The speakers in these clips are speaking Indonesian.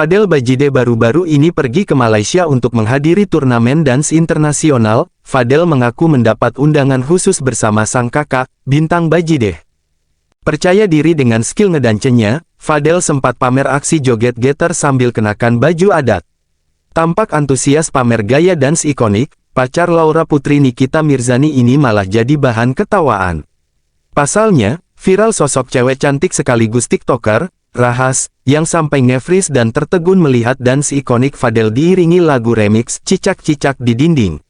Fadel Bajide baru-baru ini pergi ke Malaysia untuk menghadiri turnamen dans internasional. Fadel mengaku mendapat undangan khusus bersama sang kakak, Bintang Bajide. Percaya diri dengan skill ngedancenya, Fadel sempat pamer aksi joget getter sambil kenakan baju adat. Tampak antusias pamer gaya dans ikonik, pacar Laura Putri Nikita Mirzani ini malah jadi bahan ketawaan. Pasalnya, viral sosok cewek cantik sekaligus TikToker, Rahas, yang sampai nge-freeze dan tertegun melihat dans ikonik Fadel diiringi lagu remix Cicak-Cicak di Dinding.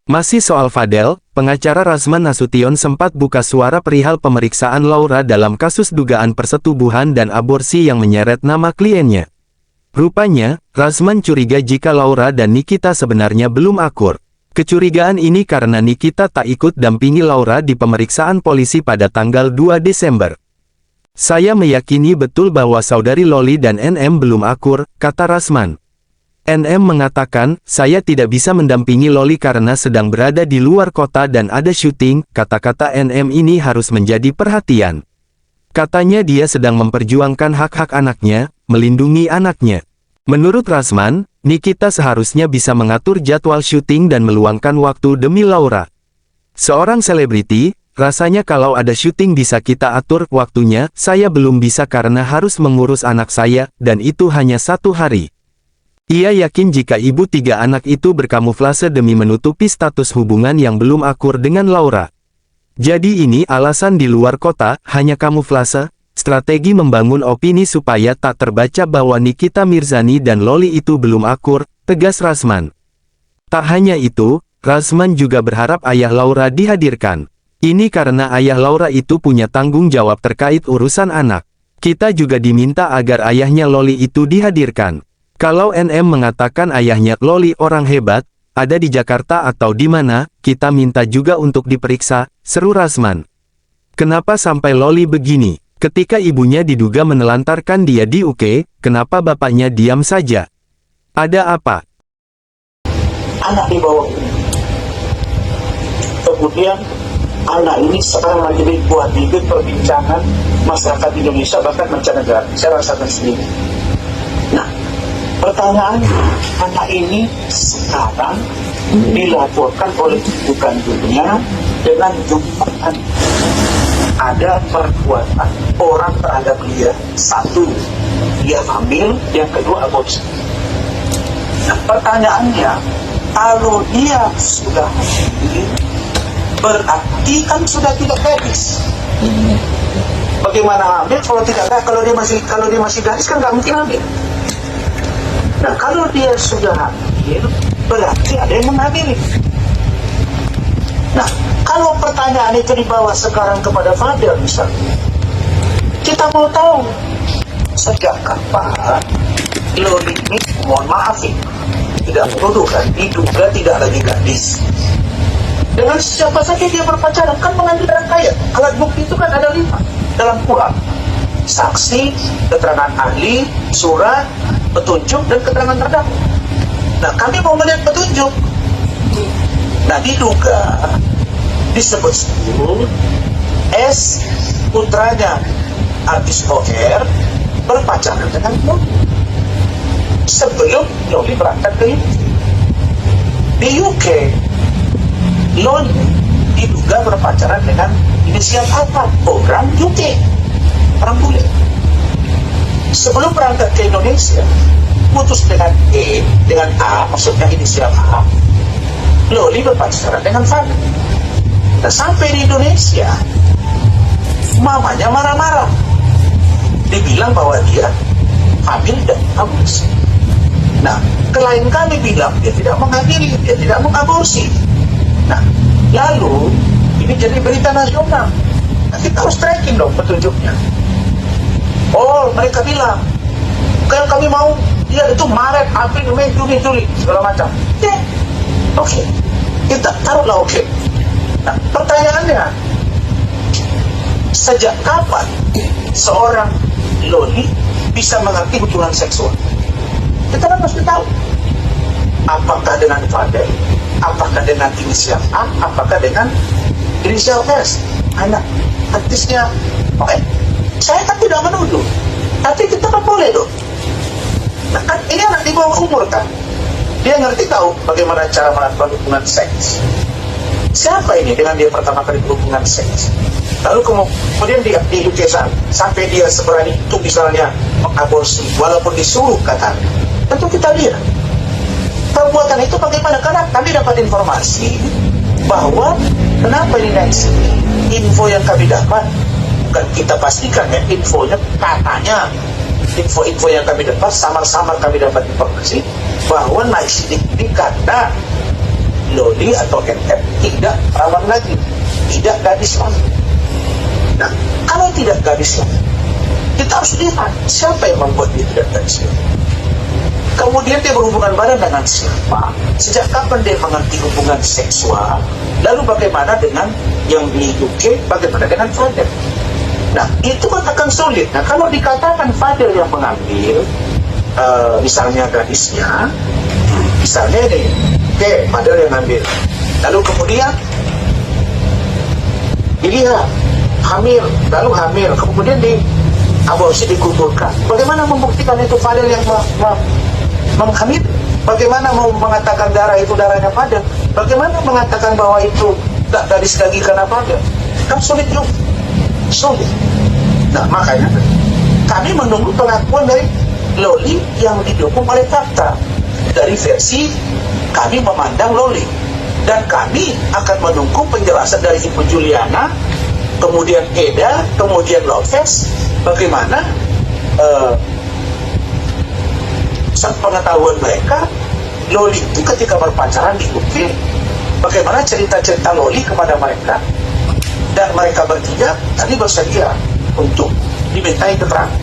Masih soal Fadel, pengacara Razman Nasution sempat buka suara perihal pemeriksaan Laura dalam kasus dugaan persetubuhan dan aborsi yang menyeret nama kliennya. Rupanya, Razman curiga jika Laura dan Nikita sebenarnya belum akur. Kecurigaan ini karena Nikita tak ikut dampingi Laura di pemeriksaan polisi pada tanggal 2 Desember. Saya meyakini betul bahwa saudari Loli dan NM belum akur, kata Razman. NM mengatakan, saya tidak bisa mendampingi Loli karena sedang berada di luar kota dan ada syuting. Kata-kata NM ini harus menjadi perhatian. Katanya dia sedang memperjuangkan hak-hak anaknya, melindungi anaknya. Menurut Razman, Nikita seharusnya bisa mengatur jadwal syuting dan meluangkan waktu demi Laura. Seorang selebriti, rasanya kalau ada syuting bisa kita atur waktunya. Saya belum bisa karena harus mengurus anak saya, dan itu hanya 1 hari. Ia yakin jika ibu 3 anak itu berkamuflase demi menutupi status hubungan yang belum akur dengan Laura. Jadi ini alasan di luar kota, hanya kamuflase, strategi membangun opini supaya tak terbaca bahwa Nikita Mirzani dan Loli itu belum akur, tegas Razman. Tak hanya itu, Razman juga berharap ayah Laura dihadirkan. Ini karena ayah Laura itu punya tanggung jawab terkait urusan anak. Kita juga diminta agar ayahnya Loli itu dihadirkan. Kalau NM mengatakan ayahnya Loli orang hebat, ada di Jakarta atau di mana, kita minta juga untuk diperiksa, seru Razman. Kenapa sampai Loli begini? Ketika ibunya diduga menelantarkan dia di UK, kenapa bapaknya diam saja? Ada apa? Anak dibawa. Kemudian anak ini sekarang lagi dibuat perbincangan masyarakat Indonesia bahkan mancanegara. Saya rasakan sendiri. Nah, pertanyaannya, anak ini sekarang dilaporkan oleh bukan dunia dengan jumpaan ada perbuatan orang terhadap dia. 1, dia hamil, yang kedua aborsi. Nah, pertanyaannya, kalau dia sudah hamil, berarti kan sudah tidak gadis. Bagaimana hamil kalau tidak gadis? Kalau dia masih gadis kan nggak mungkin hamil. Nah, kalau dia sudah hamil, berarti ada yang menghamili. Nah, kalau pertanyaan itu dibawa sekarang kepada Fadel misalnya, kita mau tahu sejak kapan Loli ini, mohon maaf ya, tidak menuduh kan, diduga tidak lagi gadis. Dengan siapa saja dia berpacaran, kan mengambil rangkaian. Alat bukti itu kan ada 5 dalam Quran. Saksi, keterangan ahli, surat, petunjuk, dan keterangan terdakwa. Nah, kami mau melihat petunjuk. Nah, diduga disebut-sebut S, putranya artis OR, berpacaran dengan Loli sebelum Loli berangkat ke UK. Di UK, Loli diduga berpacaran dengan inisial apa? Orang UK, orang bule. Sebelum berangkat ke Indonesia, putus dengan E, dengan A, maksudnya inisial A. Loli berpacaran dengan Fadel. Nah, sampai di Indonesia, mamanya marah-marah. Dibilang bahwa dia hamil dan aborsi. Nah, klien kami bilang dia tidak menghamili, dia tidak mengaborsi. Nah, lalu ini jadi berita nasional. Nah, kita harus tracking dong petunjuknya. Oh, mereka bilang, kalau kami mau, dia itu Maret, April, Mei, Juni, Juli, segala macam. Oke. Kita taruhlah oke. Nah, pertanyaannya, sejak kapan seorang Loli bisa mengerti hubungan seksual? Kita kan mesti tahu. Apakah dengan Fadel? Apakah dengan inisial A? Apakah dengan inisial S? Anak artisnya. Oke. Saya kan tidak menuduh. Tapi kita kan boleh dong. Nah, anak di bawah umur kan. Dia ngerti tahu bagaimana cara melakukan hubungan seks. Siapa ini dengan dia pertama kali berhubungan seks? Lalu kemudian dia di UK sampai dia seberani itu misalnya mengaborsi walaupun disuruh katanya. Tentu kita lihat perbuatan itu bagaimana, karena kami dapat informasi bahwa kenapa ini naik sini. Info yang kami dapat, bukan kita pastikan ya, infonya katanya, info-info yang kami dapat, samar-samar kami dapat informasi bahwa naik sidik ini karena Loli atau NF tidak perawan lagi, tidak gadis lagi. Nah, kalau tidak gadis lagi, kita harus lihat siapa yang membuat dia tidak gadis lagi. Kemudian dia berhubungan badan dengan siapa, sejak kapan dia mengerti hubungan seksual, lalu bagaimana dengan yang di UK, bagaimana dengan Fadel. Nah, itu akan sulit. Nah, kalau dikatakan Fadel yang mengambil, misalnya gadisnya, misalnya ini, oke, Fadel yang ngambil. Lalu kemudian dilihat hamil, lalu hamil, kemudian di aborsi, dikuburkan. Bagaimana membuktikan itu Fadel yang menghamil? Bagaimana mau mengatakan darah itu darahnya Fadel? Bagaimana mengatakan bahwa itu tak gadis lagi karena Fadel? Kan sulit juga, sulit. Nah, makanya kami menunggu pengakuan dari Loli yang didukung oleh fakta. Dari versi kami memandang Loli, dan kami akan menunggu penjelasan dari Ibu Juliana, kemudian Eda, kemudian Lopez, bagaimana pengetahuan mereka Loli itu ketika berpacaran di UK, bagaimana cerita-cerita Loli kepada mereka, dan mereka bertiga tadi bersedia untuk dimintai keterangan.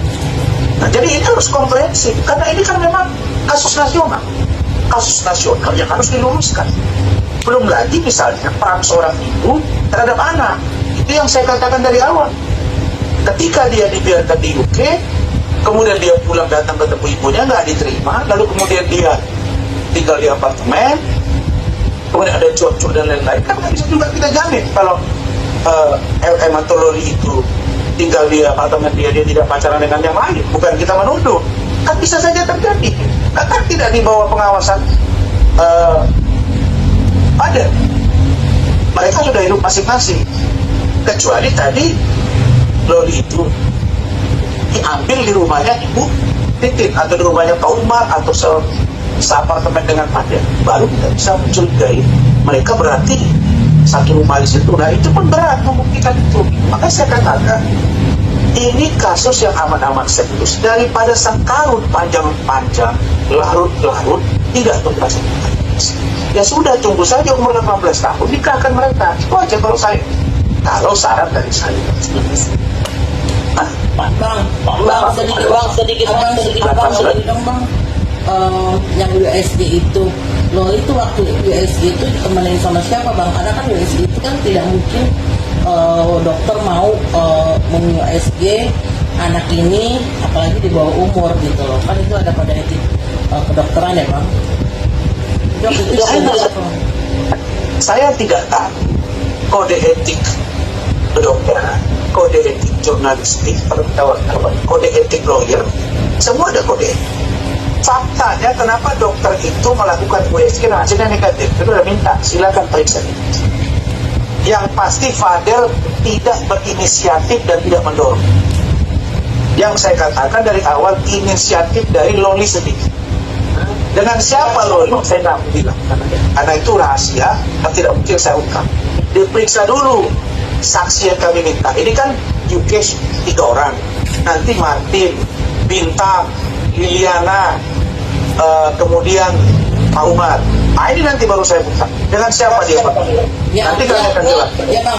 Nah, jadi ini harus komprehensif, karena ini kan memang kasus nasional yang harus diluruskan. Belum lagi misalnya peran seorang ibu terhadap anak, itu yang saya katakan dari awal. Ketika dia dibiarkan di UK, kemudian dia pulang datang ketemu ibunya nggak diterima, lalu kemudian dia tinggal di apartemen, kemudian ada cuap-cuap dan lain-lain, kan nggak bisa juga kita jamin kalau LM atau Loli itu tinggal di apartemen dia tidak pacaran dengan yang lain. Bukan kita menuduh, kan bisa saja terjadi, kan tidak di bawah pengawasan ada. Mereka sudah hidup masing-masing, kecuali tadi Loli itu diambil di rumahnya Ibu Titin atau di rumahnya Pak Umar atau seapartemen dengan Fadel, baru kita bisa mencurigai mereka berarti satu rumah di situ. Nah, itu pun berat membuktikan itu. Makanya saya katakan ini kasus yang amat-amat serius, daripada sengkarut panjang-panjang, larut-larut, tidak tuntas. Ya sudah, tunggu saja umur 18 tahun nikahkan mereka. Itu aja kalau saran dari saya. Sedikit bang. Yang USG itu, Loli itu waktu USG itu ditemenin sama siapa bang? Karena kan USG itu kan tidak mungkin dokter mau meng-USG anak ini, apalagi di bawah umur gitu loh. Kan itu ada pada etik kedokteran ya bang. Saya tidak tahu kode etik kedokteran, kode etik jurnalistik, kode etik lawyer, semua ada kode etik. Faktanya kenapa dokter itu melakukan USG dan hasilnya negatif, itu udah minta, silakan periksa. Yang pasti Fadel tidak berinisiatif dan tidak mendorong. Yang saya katakan dari awal, inisiatif dari Loli sendiri. Dengan siapa Loli? Saya nggak mau bilang, karena itu rahasia, tidak mungkin saya ungkap. Diperiksa dulu saksi yang kami minta. Ini kan UK 3 orang, nanti Martin, Bintang, Liliana, kemudian Pak Umar. Nah, ini nanti baru saya buka. Dengan siapa dia Pak? Ya, nanti kami akan jelas. Ya bang,